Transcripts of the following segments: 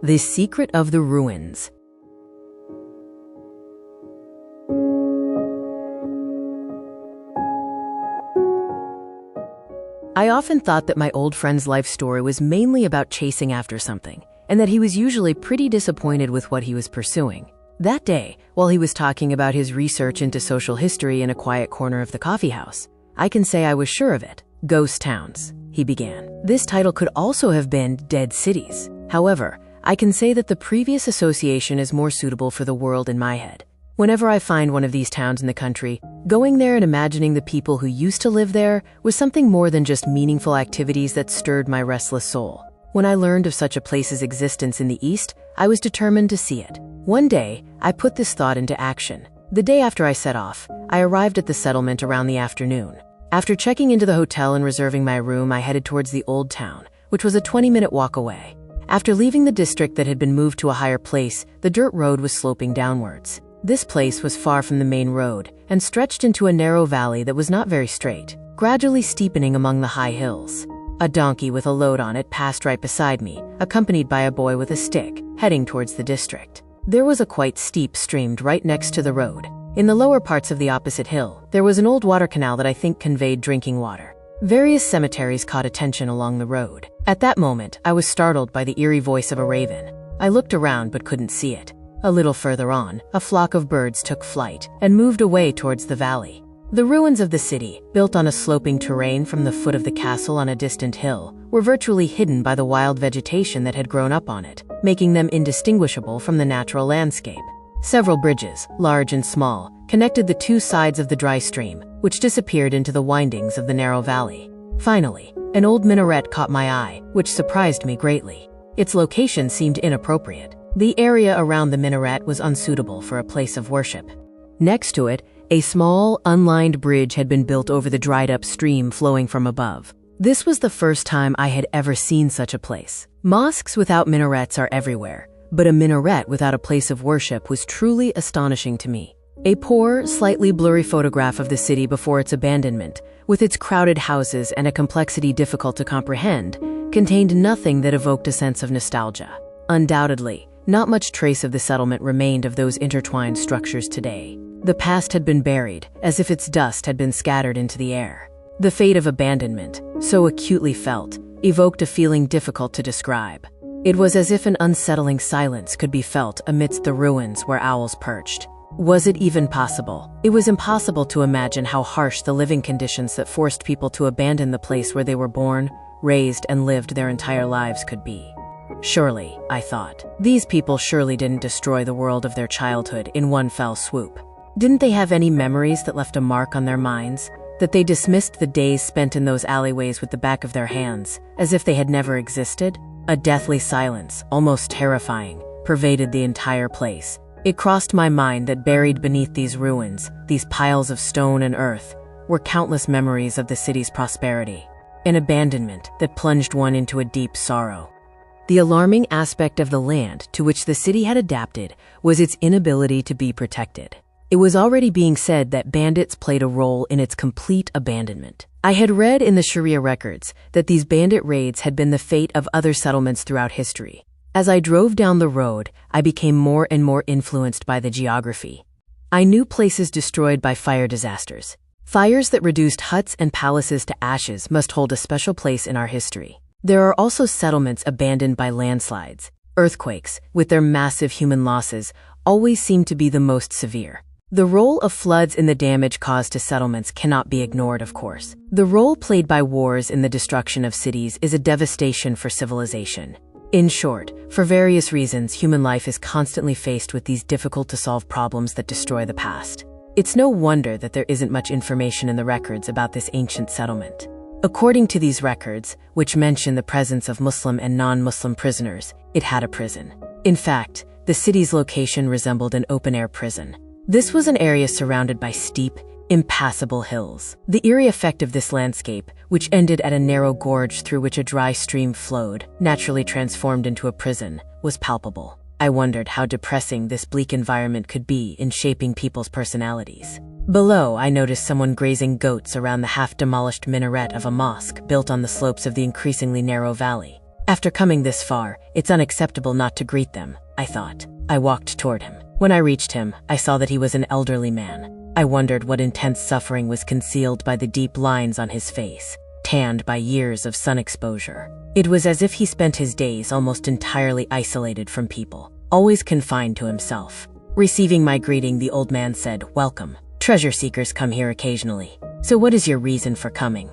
The Secret of the Ruins. I often thought that my old friend's life story was mainly about chasing after something, and that he was usually pretty disappointed with what he was pursuing. That day, while he was talking about his research into social history in a quiet corner of the coffee house, I can say I was sure of it. Ghost towns, he began. This title could also have been Dead Cities. However, I can say that the previous association is more suitable for the world in my head. Whenever I find one of these towns in the country, going there and imagining the people who used to live there was something more than just meaningful activities that stirred my restless soul. When I learned of such a place's existence in the East, I was determined to see it. One day, I put this thought into action. The day after I set off, I arrived at the settlement around the afternoon. After checking into the hotel and reserving my room, I headed towards the old town, which was a 20-minute walk away. After leaving the district that had been moved to a higher place, the dirt road was sloping downwards. This place was far from the main road and stretched into a narrow valley that was not very straight, gradually steepening among the high hills. A donkey with a load on it passed right beside me, accompanied by a boy with a stick, heading towards the district. There was a quite steep stream right next to the road. In the lower parts of the opposite hill, there was an old water canal that I think conveyed drinking water. Various cemeteries caught attention along the road. At that moment, I was startled by the eerie voice of a raven. I looked around but couldn't see it. A little further on, a flock of birds took flight and moved away towards the valley. The ruins of the city, built on a sloping terrain from the foot of the castle on a distant hill, were virtually hidden by the wild vegetation that had grown up on it, making them indistinguishable from the natural landscape. Several bridges, large and small, connected the two sides of the dry stream, which disappeared into the windings of the narrow valley. Finally, an old minaret caught my eye, which surprised me greatly. Its location seemed inappropriate. The area around the minaret was unsuitable for a place of worship. Next to it, a small, unlined bridge had been built over the dried-up stream flowing from above. This was the first time I had ever seen such a place. Mosques without minarets are everywhere, but a minaret without a place of worship was truly astonishing to me. A poor, slightly blurry photograph of the city before its abandonment, with its crowded houses and a complexity difficult to comprehend, contained nothing that evoked a sense of nostalgia. Undoubtedly, not much trace of the settlement remained of those intertwined structures today. The past had been buried, as if its dust had been scattered into the air. The fate of abandonment, so acutely felt, evoked a feeling difficult to describe. It was as if an unsettling silence could be felt amidst the ruins where owls perched. Was it even possible? It was impossible to imagine how harsh the living conditions that forced people to abandon the place where they were born, raised, and lived their entire lives could be. Surely, I thought, these people surely didn't destroy the world of their childhood in one fell swoop. Didn't they have any memories that left a mark on their minds? That they dismissed the days spent in those alleyways with the back of their hands, as if they had never existed? A deathly silence, almost terrifying, pervaded the entire place. It crossed my mind that buried beneath these ruins, these piles of stone and earth, were countless memories of the city's prosperity. An abandonment that plunged one into a deep sorrow. The alarming aspect of the land to which the city had adapted was its inability to be protected. It was already being said that bandits played a role in its complete abandonment. I had read in the Sharia records that these bandit raids had been the fate of other settlements throughout history. As I drove down the road, I became more and more influenced by the geography. I knew places destroyed by fire disasters. Fires that reduced huts and palaces to ashes must hold a special place in our history. There are also settlements abandoned by landslides. Earthquakes, with their massive human losses, always seem to be the most severe. The role of floods in the damage caused to settlements cannot be ignored, of course. The role played by wars in the destruction of cities is a devastation for civilization. In short, for various reasons, human life is constantly faced with these difficult-to-solve problems that destroy the past. It's no wonder that there isn't much information in the records about this ancient settlement. According to these records, which mention the presence of Muslim and non-Muslim prisoners, it had a prison. In fact, the city's location resembled an open-air prison. This was an area surrounded by steep, impassable hills. The eerie effect of this landscape, which ended at a narrow gorge through which a dry stream flowed, naturally transformed into a prison, was palpable. I wondered how depressing this bleak environment could be in shaping people's personalities. Below, I noticed someone grazing goats around the half-demolished minaret of a mosque built on the slopes of the increasingly narrow valley. After coming this far, it's unacceptable not to greet them, I thought. I walked toward him. When I reached him, I saw that he was an elderly man. I wondered what intense suffering was concealed by the deep lines on his face, tanned by years of sun exposure. It was as if he spent his days almost entirely isolated from people, always confined to himself. Receiving my greeting, the old man said, "Welcome. Treasure seekers come here occasionally. So what is your reason for coming?"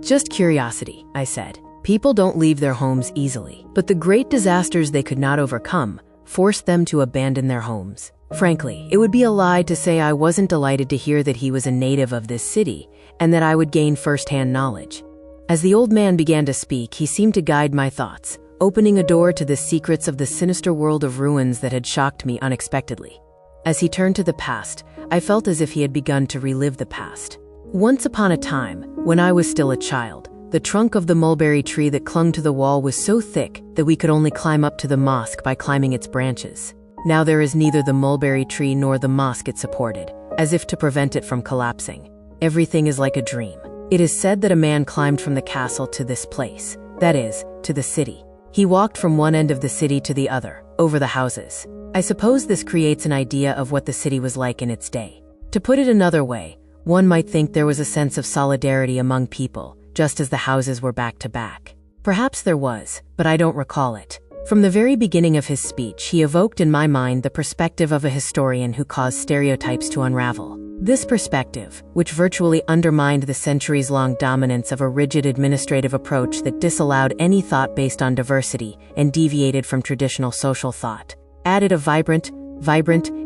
"Just curiosity," I said. People don't leave their homes easily, but the great disasters they could not overcome forced them to abandon their homes. Frankly, it would be a lie to say I wasn't delighted to hear that he was a native of this city and that I would gain first-hand knowledge. As the old man began to speak, he seemed to guide my thoughts, opening a door to the secrets of the sinister world of ruins that had shocked me unexpectedly. As he turned to the past, I felt as if he had begun to relive the past. Once upon a time, when I was still a child, the trunk of the mulberry tree that clung to the wall was so thick that we could only climb up to the mosque by climbing its branches. Now there is neither the mulberry tree nor the mosque it supported, as if to prevent it from collapsing. Everything is like a dream. It is said that a man climbed from the castle to this place, that is, to the city. He walked from one end of the city to the other, over the houses. I suppose this creates an idea of what the city was like in its day. To put it another way, one might think there was a sense of solidarity among people, just as the houses were back to back. Perhaps there was, but I don't recall it. From the very beginning of his speech, he evoked in my mind the perspective of a historian who caused stereotypes to unravel. This perspective, which virtually undermined the centuries-long dominance of a rigid administrative approach that disallowed any thought based on diversity and deviated from traditional social thought, added a vibrant,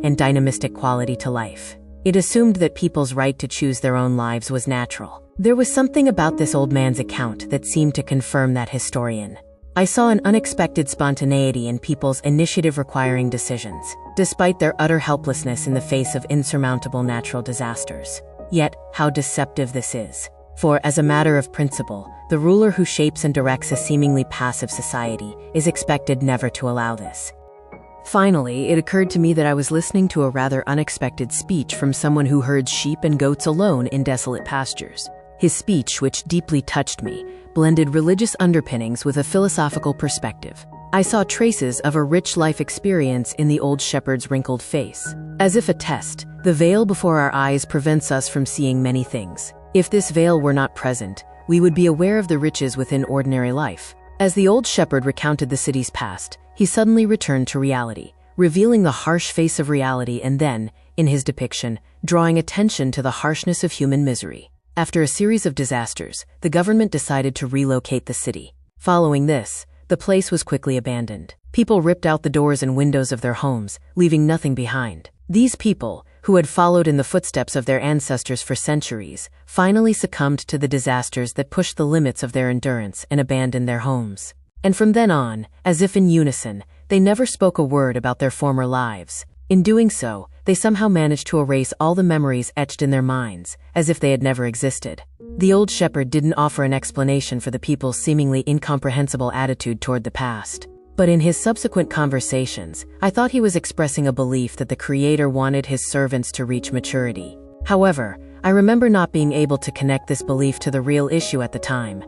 and dynamistic quality to life. It assumed that people's right to choose their own lives was natural. There was something about this old man's account that seemed to confirm that historian. I saw an unexpected spontaneity in people's initiative-requiring decisions, despite their utter helplessness in the face of insurmountable natural disasters. Yet, how deceptive this is. For, as a matter of principle, the ruler who shapes and directs a seemingly passive society is expected never to allow this. Finally, it occurred to me that I was listening to a rather unexpected speech from someone who herds sheep and goats alone in desolate pastures. His speech, which deeply touched me, blended religious underpinnings with a philosophical perspective. I saw traces of a rich life experience in the old shepherd's wrinkled face. As if a test, the veil before our eyes prevents us from seeing many things. If this veil were not present, we would be aware of the riches within ordinary life. As the old shepherd recounted the city's past, he suddenly returned to reality, revealing the harsh face of reality and then, in his depiction, drawing attention to the harshness of human misery. After a series of disasters, the government decided to relocate the city. Following this, the place was quickly abandoned. People ripped out the doors and windows of their homes, leaving nothing behind. These people, who had followed in the footsteps of their ancestors for centuries, finally succumbed to the disasters that pushed the limits of their endurance and abandoned their homes. And from then on, as if in unison, they never spoke a word about their former lives. In doing so, they somehow managed to erase all the memories etched in their minds, as if they had never existed. The old shepherd didn't offer an explanation for the people's seemingly incomprehensible attitude toward the past. But in his subsequent conversations, I thought he was expressing a belief that the Creator wanted his servants to reach maturity. However, I remember not being able to connect this belief to the real issue at the time.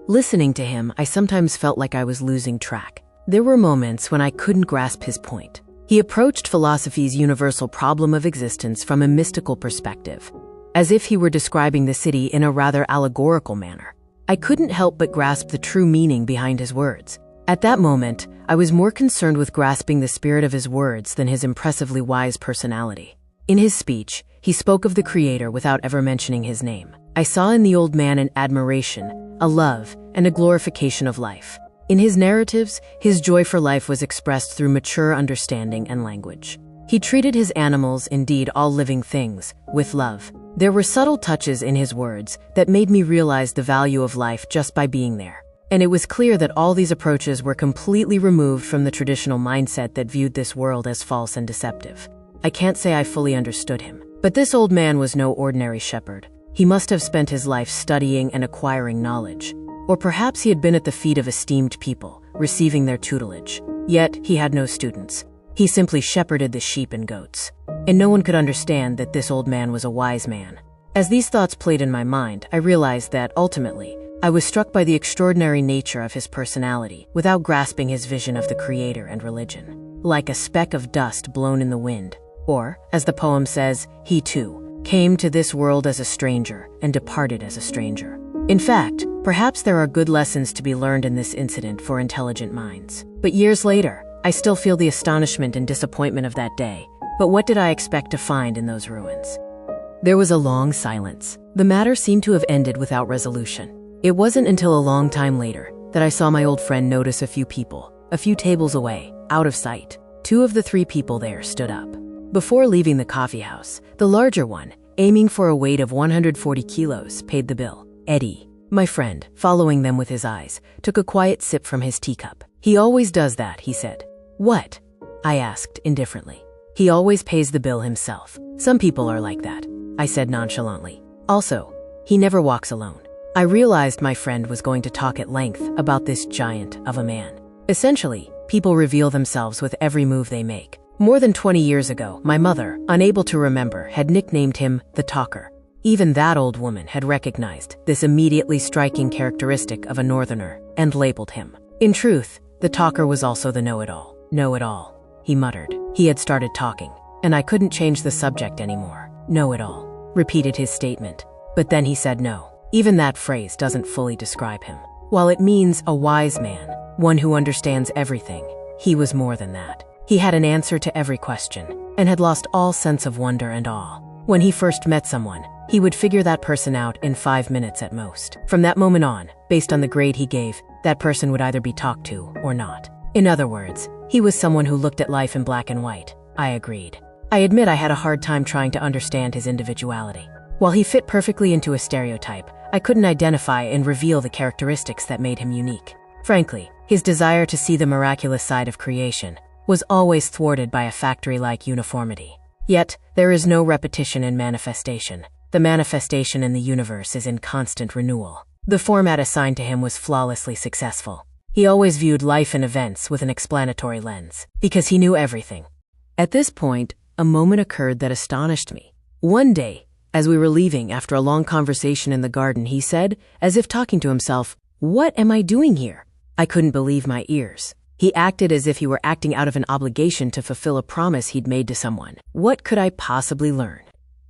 Listening to him, I sometimes felt like I was losing track. There were moments when I couldn't grasp his point. He approached philosophy's universal problem of existence from a mystical perspective, as if he were describing the city in a rather allegorical manner. I couldn't help but grasp the true meaning behind his words. At that moment, I was more concerned with grasping the spirit of his words than his impressively wise personality. In his speech, he spoke of the Creator without ever mentioning his name. I saw in the old man an admiration, a love, and a glorification of life. In his narratives, his joy for life was expressed through mature understanding and language. He treated his animals, indeed all living things, with love. There were subtle touches in his words that made me realize the value of life just by being there. And it was clear that all these approaches were completely removed from the traditional mindset that viewed this world as false and deceptive. I can't say I fully understood him, but this old man was no ordinary shepherd. He must have spent his life studying and acquiring knowledge. Or perhaps he had been at the feet of esteemed people, receiving their tutelage. Yet, he had no students. He simply shepherded the sheep and goats. And no one could understand that this old man was a wise man. As these thoughts played in my mind, I realized that, ultimately, I was struck by the extraordinary nature of his personality without grasping his vision of the creator and religion. Like a speck of dust blown in the wind, or, as the poem says, he too came to this world as a stranger and departed as a stranger. In fact, perhaps there are good lessons to be learned in this incident for intelligent minds. But years later, I still feel the astonishment and disappointment of that day. But what did I expect to find in those ruins? There was a long silence. The matter seemed to have ended without resolution. It wasn't until a long time later that I saw my old friend notice a few people, a few tables away, out of sight. 2 of the 3 people there stood up. Before leaving the coffee house, the larger one, aiming for a weight of 140 kilos, paid the bill. Eddie, my friend, following them with his eyes, took a quiet sip from his teacup. He always does that, he said. What? I asked indifferently. He always pays the bill himself. Some people are like that, I said nonchalantly. Also, he never walks alone. I realized my friend was going to talk at length about this giant of a man. Essentially, people reveal themselves with every move they make. More than 20 years ago, my mother, unable to remember, had nicknamed him the Talker. Even that old woman had recognized this immediately striking characteristic of a northerner and labeled him. In truth, the Talker was also the know-it-all. Know-it-all, he muttered. He had started talking, and I couldn't change the subject anymore. Know-it-all, repeated his statement. But then he said no. Even that phrase doesn't fully describe him. While it means a wise man, one who understands everything, he was more than that. He had an answer to every question, and had lost all sense of wonder and awe. When he first met someone, he would figure that person out in 5 minutes at most. From that moment on, based on the grade he gave, that person would either be talked to or not. In other words, he was someone who looked at life in black and white. I agreed. I admit I had a hard time trying to understand his individuality. While he fit perfectly into a stereotype, I couldn't identify and reveal the characteristics that made him unique. Frankly, his desire to see the miraculous side of creation was always thwarted by a factory-like uniformity. Yet, there is no repetition in manifestation. The manifestation in the universe is in constant renewal. The format assigned to him was flawlessly successful. He always viewed life and events with an explanatory lens, because he knew everything. At this point, a moment occurred that astonished me. One day, as we were leaving after a long conversation in the garden, he said, as if talking to himself, "What am I doing here?" I couldn't believe my ears. He acted as if he were acting out of an obligation to fulfill a promise he'd made to someone. What could I possibly learn?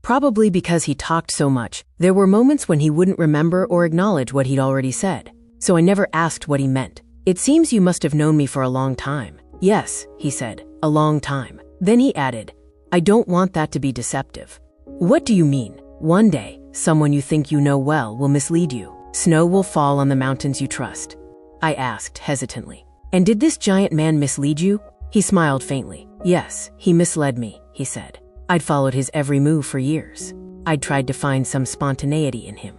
Probably because he talked so much, there were moments when he wouldn't remember or acknowledge what he'd already said. So I never asked what he meant. "It seems you must have known me for a long time." "Yes," he said, "a long time." Then he added, "I don't want that to be deceptive." "What do you mean?" "One day, someone you think you know well will mislead you. Snow will fall on the mountains you trust." I asked hesitantly. "And did this giant man mislead you?" He smiled faintly. "Yes, he misled me," he said. "I'd followed his every move for years. I'd tried to find some spontaneity in him.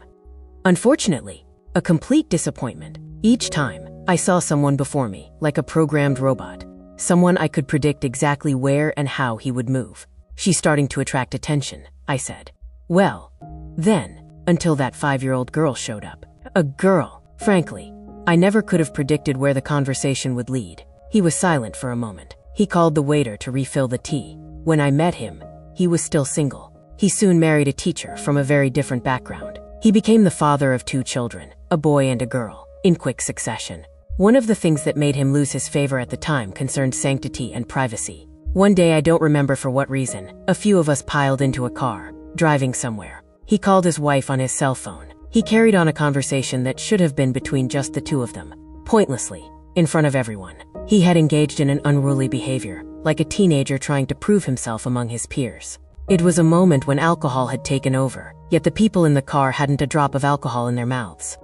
Unfortunately, a complete disappointment. Each time, I saw someone before me, like a programmed robot. Someone I could predict exactly where and how he would move. She's starting to attract attention," I said. "Well, then, until that 5-year-old girl showed up." A girl. Frankly, I never could have predicted where the conversation would lead. He was silent for a moment. He called the waiter to refill the tea. When I met him, he was still single. He soon married a teacher from a very different background. He became the father of 2 children, a boy and a girl, in quick succession. One of the things that made him lose his favor at the time concerned sanctity and privacy. One day, I don't remember for what reason, a few of us piled into a car, driving somewhere. He called his wife on his cell phone. He carried on a conversation that should have been between just the 2 of them, pointlessly, in front of everyone. He had engaged in an unruly behavior, like a teenager trying to prove himself among his peers. It was a moment when alcohol had taken over, yet the people in the car hadn't a drop of alcohol in their mouths.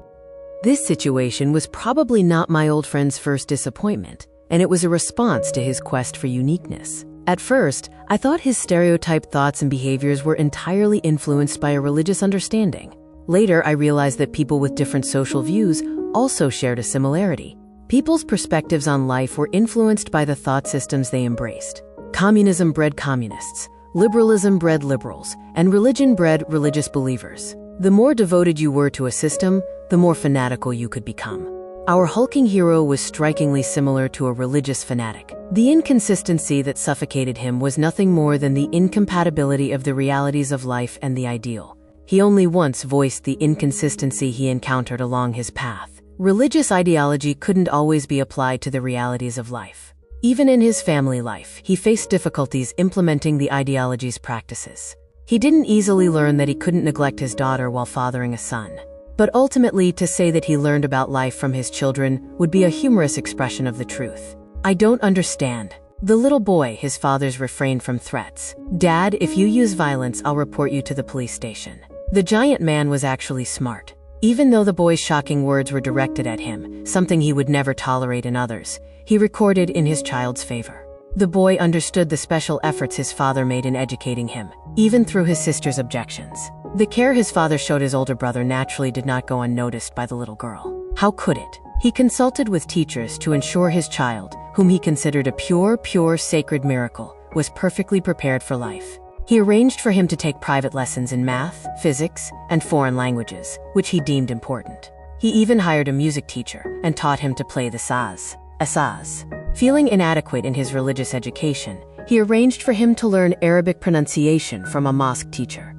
This situation was probably not my old friend's first disappointment, and it was a response to his quest for uniqueness. At first, I thought his stereotyped thoughts and behaviors were entirely influenced by a religious understanding. Later, I realized that people with different social views also shared a similarity. People's perspectives on life were influenced by the thought systems they embraced. Communism bred communists, liberalism bred liberals, and religion bred religious believers. The more devoted you were to a system, the more fanatical you could become. Our hulking hero was strikingly similar to a religious fanatic. The inconsistency that suffocated him was nothing more than the incompatibility of the realities of life and the ideal. He only once voiced the inconsistency he encountered along his path. Religious ideology couldn't always be applied to the realities of life. Even in his family life, he faced difficulties implementing the ideology's practices. He didn't easily learn that he couldn't neglect his daughter while fathering a son. But ultimately, to say that he learned about life from his children would be a humorous expression of the truth. "I don't understand." The little boy, his fathers refrained from threats. "Dad, if you use violence, I'll report you to the police station." The giant man was actually smart. Even though the boy's shocking words were directed at him, something he would never tolerate in others, he recorded in his child's favor. The boy understood the special efforts his father made in educating him, even through his sister's objections. The care his father showed his older brother naturally did not go unnoticed by the little girl. How could it? He consulted with teachers to ensure his child, whom he considered a pure, sacred miracle, was perfectly prepared for life. He arranged for him to take private lessons in math, physics, and foreign languages, which he deemed important. He even hired a music teacher and taught him to play the saz. Feeling inadequate in his religious education, he arranged for him to learn Arabic pronunciation from a mosque teacher.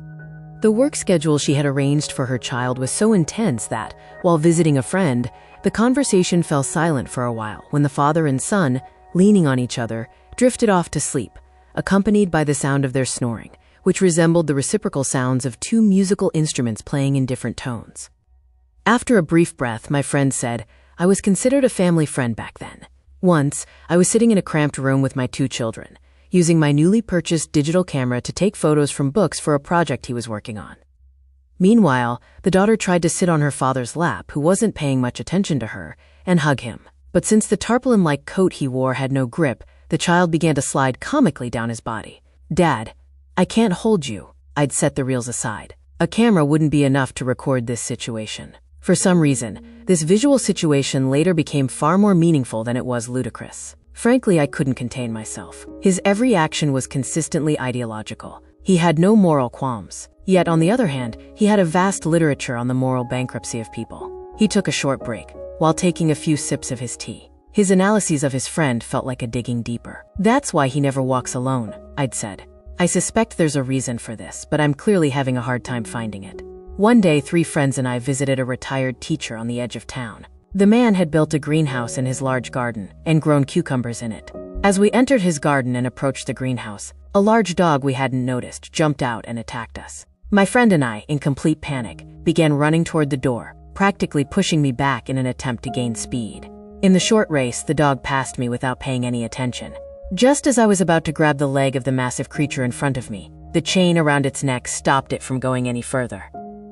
The work schedule she had arranged for her child was so intense that, while visiting a friend, the conversation fell silent for a while when the father and son, leaning on each other, drifted off to sleep, accompanied by the sound of their snoring, which resembled the reciprocal sounds of two musical instruments playing in different tones. After a brief breath, my friend said, "I was considered a family friend back then. Once, I was sitting in a cramped room with my 2 children, using my newly purchased digital camera to take photos from books for a project he was working on. Meanwhile, the daughter tried to sit on her father's lap, who wasn't paying much attention to her, and hug him. But since the tarpaulin-like coat he wore had no grip, the child began to slide comically down his body. "Dad, I can't hold you." I'd set the reels aside. A camera wouldn't be enough to record this situation. For some reason, this visual situation later became far more meaningful than it was ludicrous. Frankly, I couldn't contain myself. His every action was consistently ideological. He had no moral qualms. Yet, on the other hand, he had a vast literature on the moral bankruptcy of people. He took a short break, while taking a few sips of his tea. His analyses of his friend felt like a digging deeper. "That's why he never walks alone," I'd said. "I suspect there's a reason for this, but I'm clearly having a hard time finding it." One day, 3 friends and I visited a retired teacher on the edge of town. The man had built a greenhouse in his large garden and grown cucumbers in it. As we entered his garden and approached the greenhouse, a large dog we hadn't noticed jumped out and attacked us. My friend and I, in complete panic, began running toward the door, practically pushing me back in an attempt to gain speed. In the short race, the dog passed me without paying any attention. Just as I was about to grab the leg of the massive creature in front of me, the chain around its neck stopped it from going any further.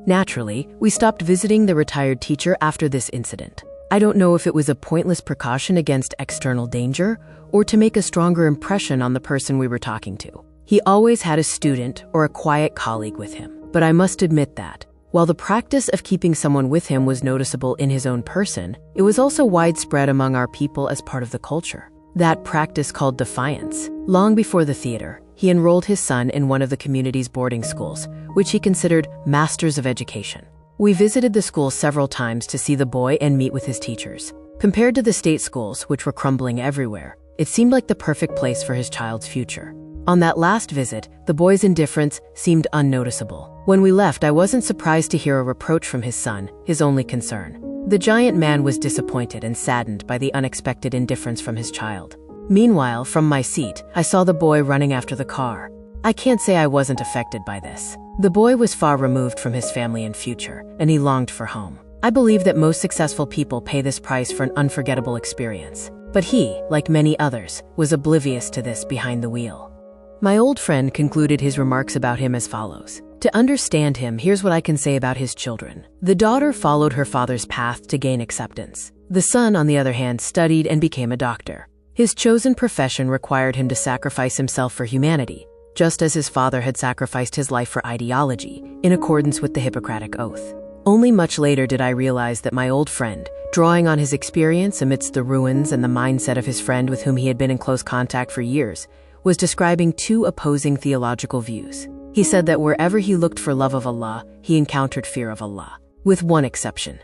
Naturally, we stopped visiting the retired teacher after this incident. I don't know if it was a pointless precaution against external danger or to make a stronger impression on the person we were talking to. He always had a student or a quiet colleague with him, but I must admit that, while the practice of keeping someone with him was noticeable in his own person, it was also widespread among our people as part of the culture. That practice called defiance. Long before the theater, he enrolled his son in one of the community's boarding schools, which he considered masters of education. We visited the school several times to see the boy and meet with his teachers. Compared to the state schools, which were crumbling everywhere, it seemed like the perfect place for his child's future. On that last visit, the boy's indifference seemed unnoticeable. When we left, I wasn't surprised to hear a reproach from his son, his only concern. The giant man was disappointed and saddened by the unexpected indifference from his child. Meanwhile, from my seat, I saw the boy running after the car. I can't say I wasn't affected by this. The boy was far removed from his family and future, and he longed for home. I believe that most successful people pay this price for an unforgettable experience. But he, like many others, was oblivious to this behind the wheel. My old friend concluded his remarks about him as follows. To understand him, here's what I can say about his children. The daughter followed her father's path to gain acceptance. The son, on the other hand, studied and became a doctor. His chosen profession required him to sacrifice himself for humanity, just as his father had sacrificed his life for ideology, in accordance with the Hippocratic Oath. Only much later did I realize that my old friend, drawing on his experience amidst the ruins and the mindset of his friend with whom he had been in close contact for years, was describing 2 opposing theological views. He said that wherever he looked for love of Allah, he encountered fear of Allah. With one exception.